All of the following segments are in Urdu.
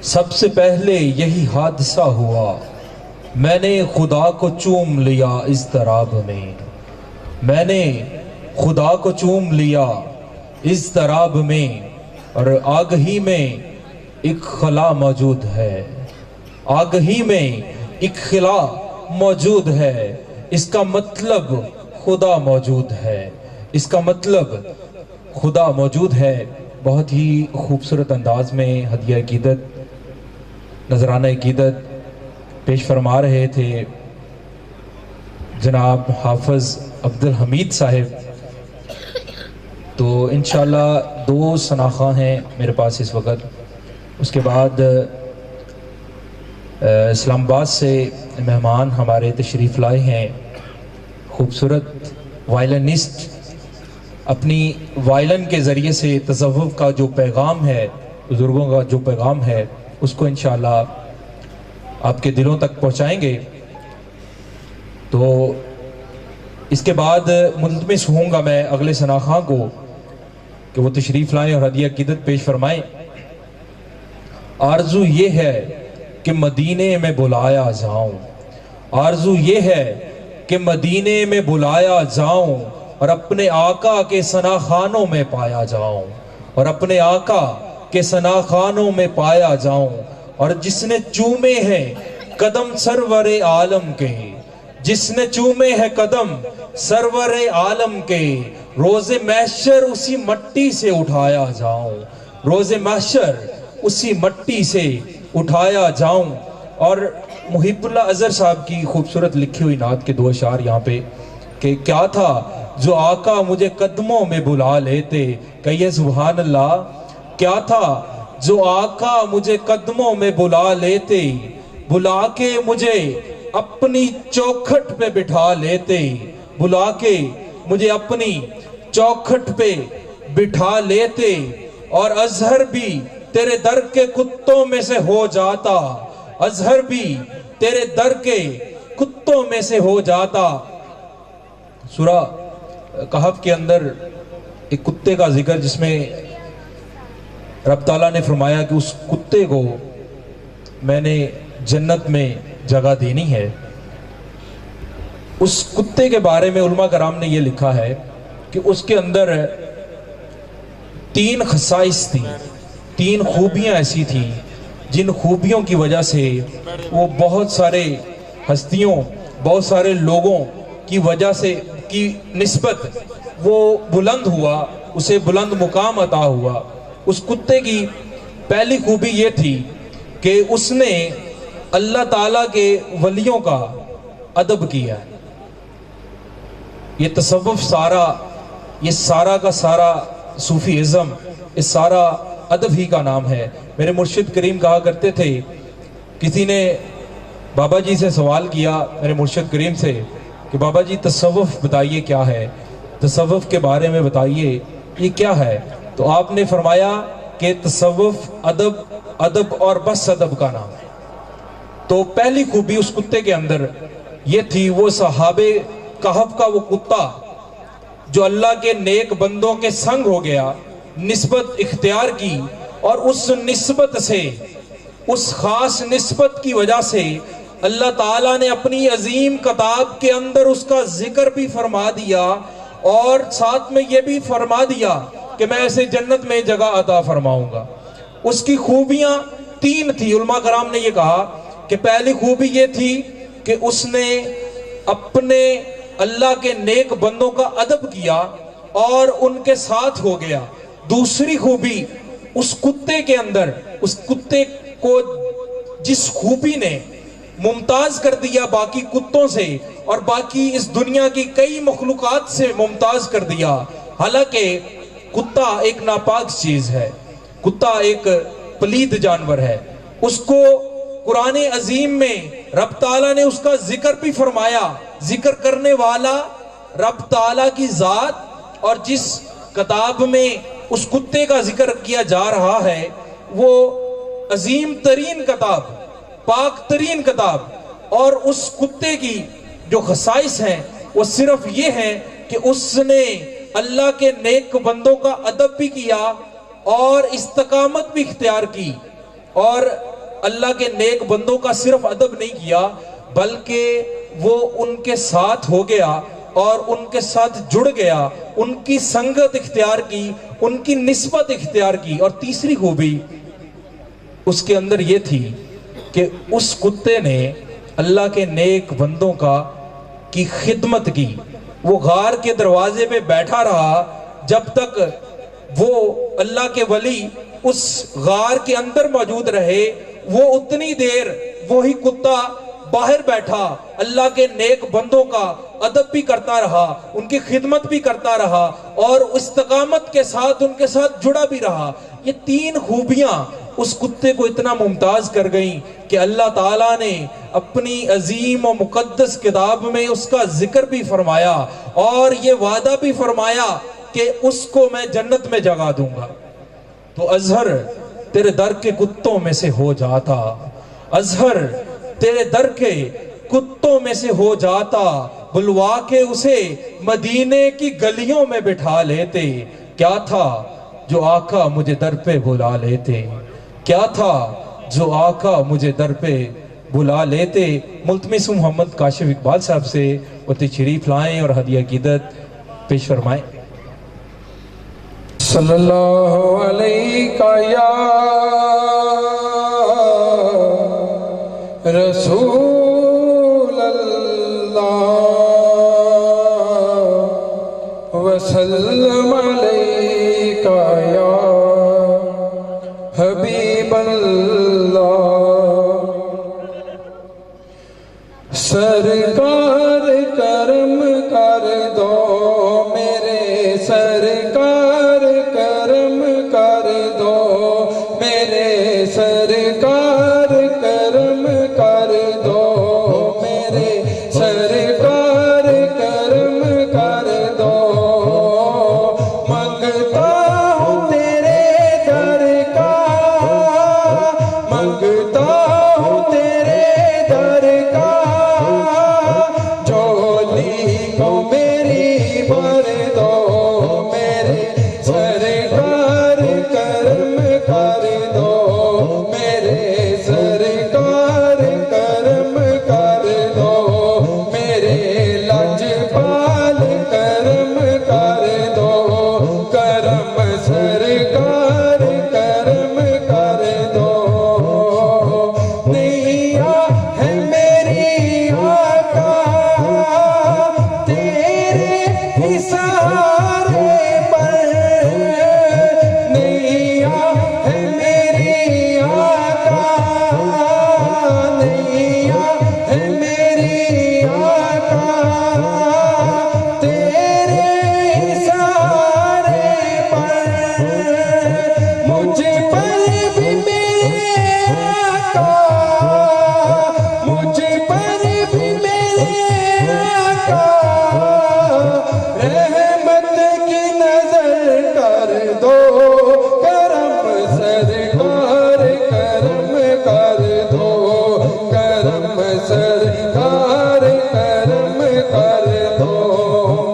سب سے پہلے یہی حادثہ ہوا، میں نے خدا کو چوم لیا اضطراب میں، میں نے خدا کو چوم لیا اضطراب میں، اور آگہی میں ایک خلا موجود ہے، آگہی میں ایک خلا موجود ہے، اس کا مطلب خدا موجود ہے، اس کا مطلب خدا موجود ہے۔ بہت ہی خوبصورت انداز میں ہدیہ عقیدت، نذرانہ عقیدت پیش فرما رہے تھے جناب حافظ عبدالحمید صاحب۔ تو انشاءاللہ 2 شناخواں ہیں میرے پاس اس وقت، اس کے بعد اسلام آباد سے مہمان ہمارے تشریف لائے ہیں، خوبصورت وائلنسٹ، اپنی وائلن کے ذریعے سے تصوف کا جو پیغام ہے، بزرگوں کا جو پیغام ہے، اس کو انشاءاللہ آپ کے دلوں تک پہنچائیں گے۔ تو اس کے بعد ملتمس ہوں گا میں اگلے شناخواں کو کہ وہ تشریف لائیں اور ہدیہ عقیدت پیش فرمائیں۔ آرزو یہ ہے کہ مدینے میں بلایا جاؤں، آرزو یہ ہے کہ مدینے میں بلایا جاؤں، اور اپنے آقا کے ثناخانوں میں پایا جاؤں، اور اپنے آقا کے ثناخانوں میں پایا جاؤں، اور جس نے چومے ہیں قدم سرور عالم کے، جس نے چومے ہیں قدم سرور عالم کے، روز محشر اسی مٹی سے اٹھایا جاؤں، روز محشر اسی مٹی سے اٹھایا جاؤں۔ اور محب اللہ اظہر صاحب کی خوبصورت لکھی ہوئی نعت کے 2 اشعار یہاں پہ کہ کیا تھا جو آقا مجھے قدموں میں بلا لیتے، کہیے سبحان اللہ، کیا تھا جو آقا مجھے قدموں میں بلا لیتے، بلا کے مجھے اپنی چوکھٹ پہ بٹھا لیتے، بلا کے مجھے اپنی چوکھٹ پہ بٹھا لیتے، اور اظہر بھی تیرے در کے کتوں میں سے ہو جاتا، اظہر بھی تیرے در کے کتوں میں سے ہو جاتا۔ سورہ کہف کے اندر ایک کتے کا ذکر، جس میں رب تعالیٰ نے فرمایا کہ اس کتے کو میں نے جنت میں جگہ دینی ہے۔ اس کتے کے بارے میں علماء کرام نے یہ لکھا ہے کہ اس کے اندر 3 خصائص تھیں، 3 خوبیاں ایسی تھیں جن خوبیوں کی وجہ سے وہ بہت سارے ہستیوں، بہت سارے لوگوں کی وجہ سے کی نسبت وہ بلند ہوا، اسے بلند مقام عطا ہوا۔ اس کتے کی پہلی خوبی یہ تھی کہ اس نے اللہ تعالیٰ کے ولیوں کا ادب کیا۔ یہ تصوف سارا، یہ سارا کا سارا صوفی ازم، یہ سارا ادب ہی کا نام ہے۔ میرے مرشد کریم کہا کرتے تھے، کسی نے بابا جی سے سوال کیا میرے مرشد کریم سے کہ بابا جی تصوف بتائیے کیا ہے، تصوف کے بارے میں بتائیے یہ کیا ہے؟ تو آپ نے فرمایا کہ تصوف ادب، ادب اور بس ادب کا نام ہے۔ تو پہلی خوبی اس کتے کے اندر یہ تھی، وہ صحابہ کہف کا وہ کتا جو اللہ کے نیک بندوں کے سنگ ہو گیا، نسبت اختیار کی، اور اس نسبت سے، اس خاص نسبت کی وجہ سے اللہ تعالیٰ نے اپنی عظیم کتاب کے اندر اس کا ذکر بھی فرما دیا، اور ساتھ میں یہ بھی فرما دیا کہ میں اسے جنت میں جگہ عطا فرماؤں گا۔ اس کی خوبیاں 3 تھی۔ علماء کرام نے یہ کہا کہ پہلی خوبی یہ تھی کہ اس نے اپنے اللہ کے نیک بندوں کا ادب کیا اور ان کے ساتھ ہو گیا۔ دوسری خوبی اس کتے کے اندر، اس کتے کو جس خوبی نے ممتاز کر دیا باقی کتوں سے اور باقی اس دنیا کی کئی مخلوقات سے ممتاز کر دیا، حالانکہ کتا ایک ناپاک چیز ہے، کتا ایک پلید جانور ہے، اس کو قرآن عظیم میں رب تعالیٰ نے اس کا ذکر بھی فرمایا۔ ذکر کرنے والا رب تعالیٰ کی ذات، اور جس کتاب میں اس کتے کا ذکر کیا جا رہا ہے وہ عظیم ترین کتاب، پاک ترین کتاب، اور اس کتے کی جو خصائص ہیں وہ صرف یہ ہیں کہ اس نے اللہ کے نیک بندوں کا ادب بھی کیا اور استقامت بھی اختیار کی، اور اللہ کے نیک بندوں کا صرف ادب نہیں کیا بلکہ وہ ان کے ساتھ ہو گیا اور ان کے ساتھ جڑ گیا، ان کی سنگت اختیار کی، ان کی نسبت اختیار کی۔ اور تیسری خوبی اس کے اندر یہ تھی کہ اس کتے نے اللہ کے نیک بندوں کی خدمت کی۔ وہ غار کے دروازے پہ بیٹھا رہا جب تک وہ اللہ کے ولی اس غار کے اندر موجود رہے، وہ اتنی دیر وہی کتا باہر بیٹھا اللہ کے نیک بندوں کا ادب بھی کرتا رہا، ان کی خدمت بھی کرتا رہا اور استقامت کے ساتھ ان کے ساتھ جڑا بھی رہا۔ یہ تین خوبیاں اس کتے کو اتنا ممتاز کر گئیں کہ اللہ تعالیٰ نے اپنی عظیم و مقدس کتاب میں اس کا ذکر بھی فرمایا اور یہ وعدہ بھی فرمایا کہ اس کو میں جنت میں جگہ دوں گا۔ تو اظہر تیرے در کے کتوں میں سے ہو جاتا، اظہر تیرے در کے کتوں میں سے ہو جاتا، بلوا کے اسے مدینے کی گلیوں میں بٹھا لیتے۔ کیا تھا جو آقا مجھے در پہ بلا لیتے، کیا تھا جو آقا مجھے در پہ بلا لیتے۔ ملتمس محمد کاشف اقبال صاحب سے وہ تشریف لائیں اور ہدیہ عقیدت پیش فرمائیں۔ صلی اللہ علیہ یا رسول اللہ وسلم علیہ یا حبیب اللہ۔ سرکار کرم کر دو میرے سرکار، کرم کر دو میرے سرکار، کرم کر دو میرے سرکار، کرم کر دو۔ منگتا ہوں تیرے در کا، منگتا ہوں تیرے در کا، جھولی کو میری بھر دو میرے سرکار، کرم کر دو میرے سرکار، کرم کر دو میرے لاجپال، کرم کر دو، کرم سرکار، کرم کر دو۔ نیا ہے میری آقا تیرے ہی سہارے پر، نیا ہے میری آقا، نیا ہے میری آقا تیرے ہی سہارے پر۔ مجھ پر بھی میرے آقا، مجھ پر بھی میرے آقا رحمت کی نظر کر دو، کرم سرکار، کرم کر دو، کرم سرکار، کرم کر دو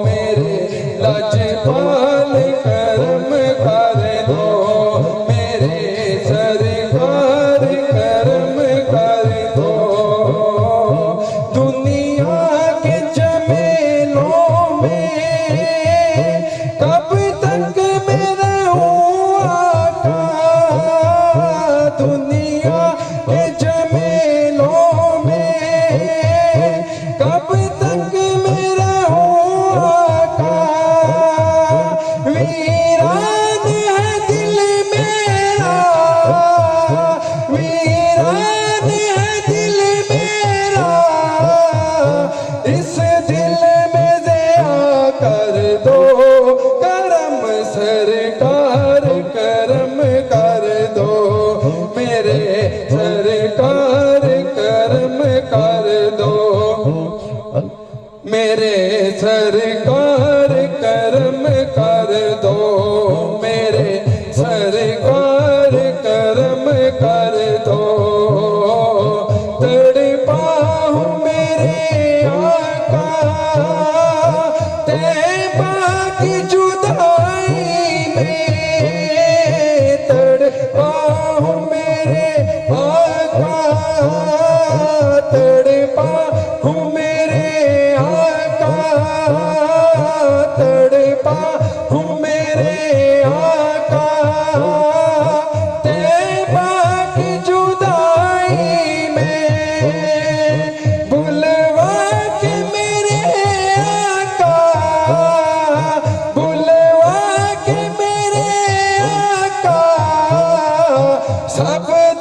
میرے لاجپال، کرم کر دو میرے سرکار، کرم کر دو۔ دنیا کے جمیلوں میں کب تک میں رہوں آقا، دنیا کے جمیلوں میں کب تک میں رہوں آقا، ویران ہے دل میرا، ویران ہے دل میرا، اس دل میں ضیاء کر دو، کرم سرکار، کرم کر دو میرے سرکار، کرم کر دو میرے سرکار، کرم کر دو میرے سرکار، کرم کر دو۔ تڑپا ہوں میرے آقا طیبہ کی جدائی میں، تڑپا ہوں میرے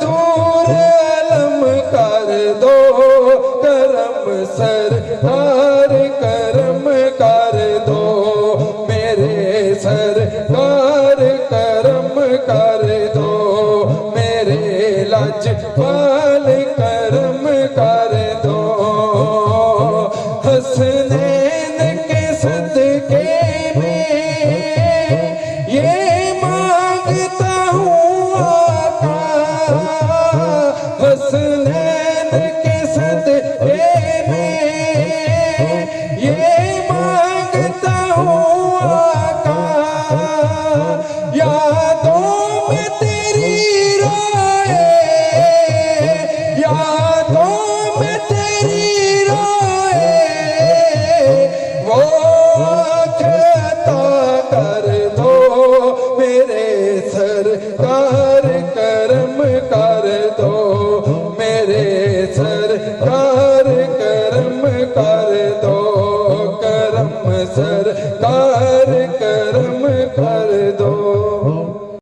مستور علم کر دو کرم سرکار کرم کر دو میرے سرکار کرم کر دو میرے لاجپال